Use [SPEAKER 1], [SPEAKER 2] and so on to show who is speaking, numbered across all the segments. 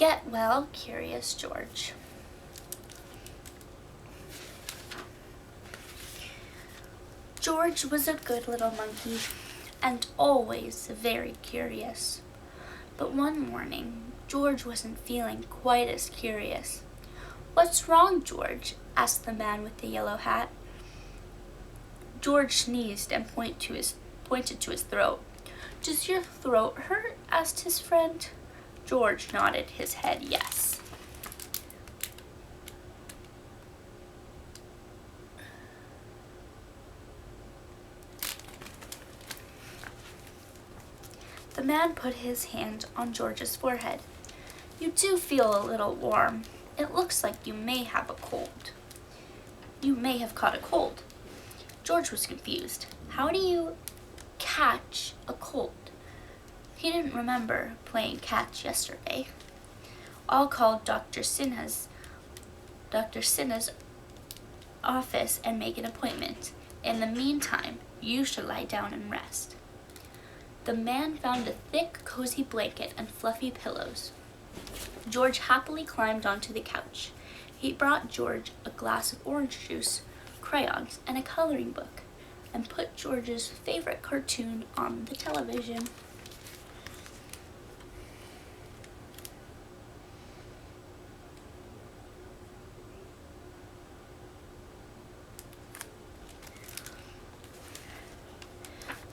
[SPEAKER 1] Get well, Curious George. George was a good little monkey and always very curious. But one morning, George wasn't feeling quite as curious. "What's wrong, George?" asked the man with the yellow hat. George sneezed and pointed to his throat. "Does your throat hurt?" asked his friend. George nodded his head yes. The man put his hand on George's forehead. "You do feel a little warm. It looks like you may have a cold. You may have caught a cold." George was confused. How do you catch a cold? He didn't remember playing catch yesterday. "I'll call Dr. Sinha's office and make an appointment. In the meantime, you should lie down and rest." The man found a thick, cozy blanket and fluffy pillows. George happily climbed onto the couch. He brought George a glass of orange juice, crayons, and a coloring book, and put George's favorite cartoon on the television.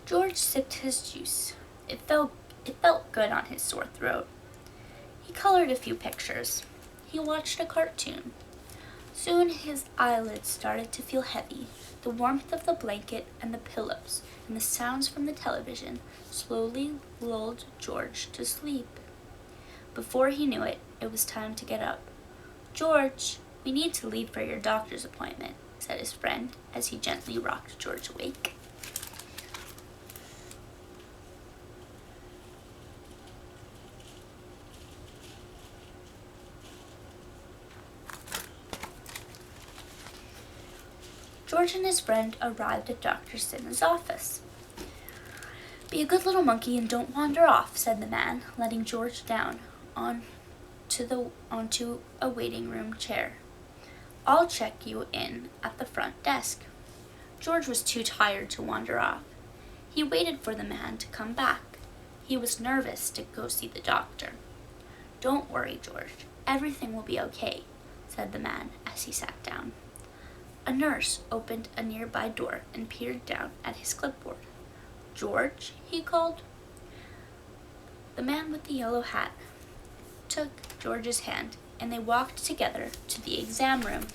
[SPEAKER 1] George sipped his juice. It felt good on his sore throat. He colored a few pictures. He watched a cartoon. Soon his eyelids started to feel heavy. The warmth of the blanket and the pillows and the sounds from the television slowly lulled George to sleep. Before he knew it, it was time to get up. "George, we need to leave for your doctor's appointment," said his friend as he gently rocked George awake. George and his friend arrived at Dr. Sinha's office. "Be a good little monkey and don't wander off," said the man, letting George down onto a waiting room chair. "I'll check you in at the front desk." George was too tired to wander off. He waited for the man to come back. He was nervous to go see the doctor. "Don't worry, George. Everything will be okay," said the man as he sat down. A nurse opened a nearby door and peered down at his clipboard. "George," he called. The man with the yellow hat took George's hand and they walked together to the exam room.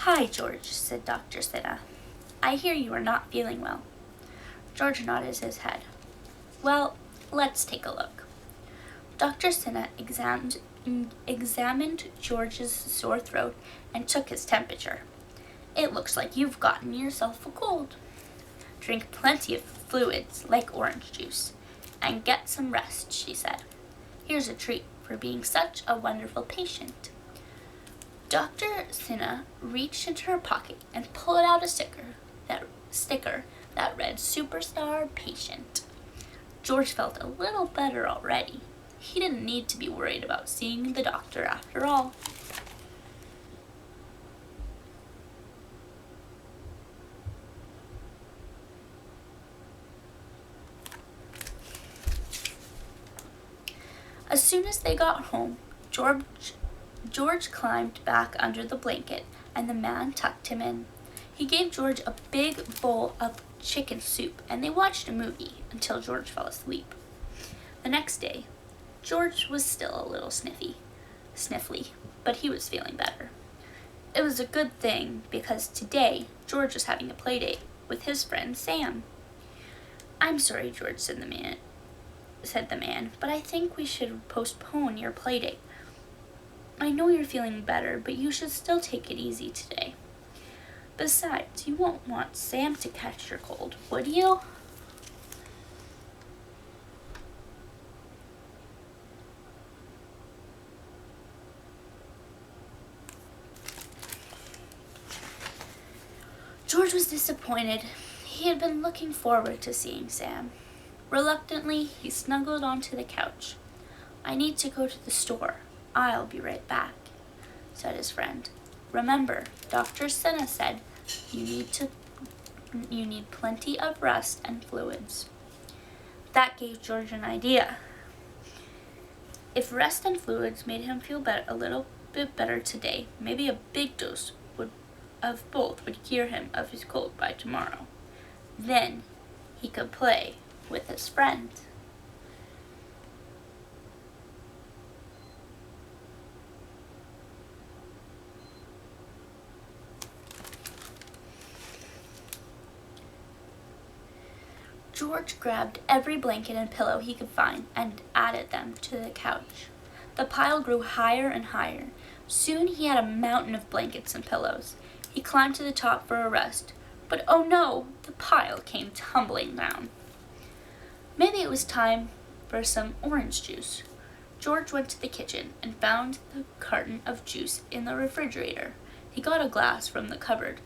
[SPEAKER 1] "Hi, George," said Dr. Sinha. "I hear you are not feeling well." George nodded his head. "Well, let's take a look." Dr. Sinha examined George's sore throat and took his temperature. "It looks like you've gotten yourself a cold. Drink plenty of fluids like orange juice and get some rest," she said. "Here's a treat for being such a wonderful patient." Dr. Sinha reached into her pocket and pulled out a sticker that read "Superstar Patient." George felt a little better already. He didn't need to be worried about seeing the doctor after all. As soon as they got home, George climbed back under the blanket and the man tucked him in. He gave George a big bowl of chicken soup and they watched a movie until George fell asleep. The next day, George was still a little sniffly, but he was feeling better. It was a good thing because today George was having a play date with his friend Sam. "I'm sorry, George," said the man, "but I think we should postpone your play date. I know you're feeling better, but you should still take it easy today. Besides, you won't want Sam to catch your cold, would you?" George was disappointed. He had been looking forward to seeing Sam. Reluctantly, he snuggled onto the couch. "I need to go to the store. I'll be right back," said his friend. "Remember, Dr. Senna said you need plenty of rest and fluids." That gave George an idea. If rest and fluids made him feel a little bit better today, maybe a big dose of both would cure him of his cold by tomorrow. Then he could play with his friend. George grabbed every blanket and pillow he could find and added them to the couch. The pile grew higher and higher. Soon he had a mountain of blankets and pillows. He climbed to the top for a rest, but oh no, the pile came tumbling down. Maybe it was time for some orange juice. George went to the kitchen and found the carton of juice in the refrigerator. He got a glass from the cupboard,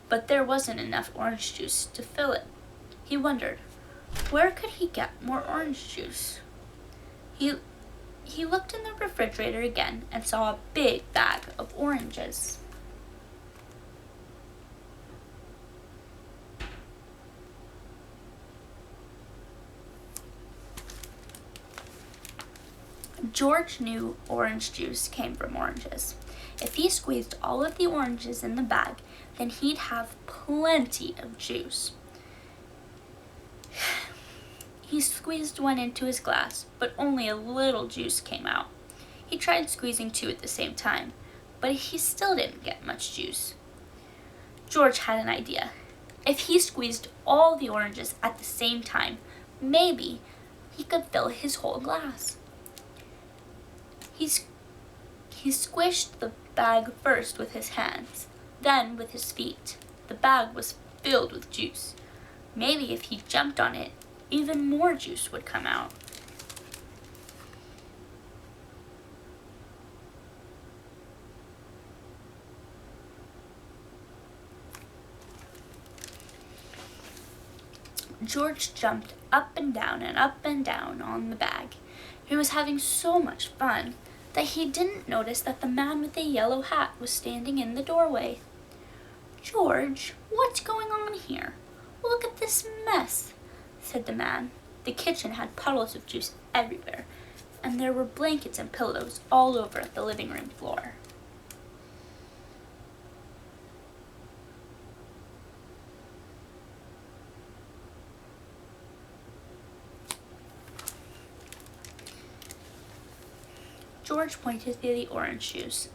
[SPEAKER 1] but there wasn't enough orange juice to fill it. He wondered, where could he get more orange juice? He looked in the refrigerator again and saw a big bag of oranges. George knew orange juice came from oranges. If he squeezed all of the oranges in the bag, then he'd have plenty of juice. He squeezed one into his glass, but only a little juice came out. He tried squeezing two at the same time, but he still didn't get much juice. George had an idea. If he squeezed all the oranges at the same time, maybe he could fill his whole glass. He squished the bag first with his hands, then with his feet. The bag was filled with juice. Maybe if he jumped on it, even more juice would come out. George jumped up and down on the bag. He was having so much fun that he didn't notice that the man with the yellow hat was standing in the doorway. "George, what's going on here? Look at this mess," said the man. The kitchen had puddles of juice everywhere, and there were blankets and pillows all over the living room floor. George pointed to the orange juice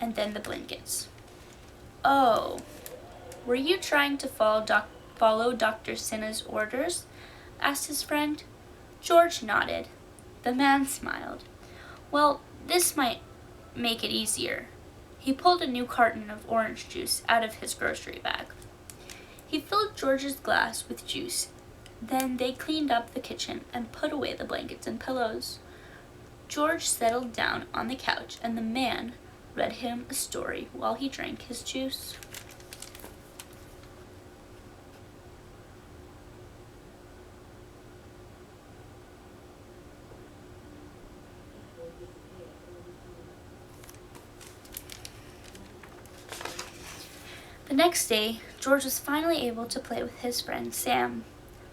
[SPEAKER 1] and then the blankets. "Oh, were you trying to follow Dr. Senna's orders?" asked his friend. George nodded. The man smiled. "Well, this might make it easier." He pulled a new carton of orange juice out of his grocery bag. He filled George's glass with juice. Then they cleaned up the kitchen and put away the blankets and pillows. George settled down on the couch and the man read him a story while he drank his juice. The next day, George was finally able to play with his friend Sam.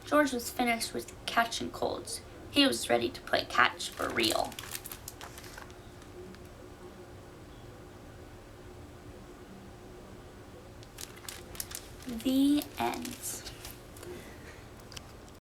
[SPEAKER 1] George was finished with catching colds. He was ready to play catch for real. The end.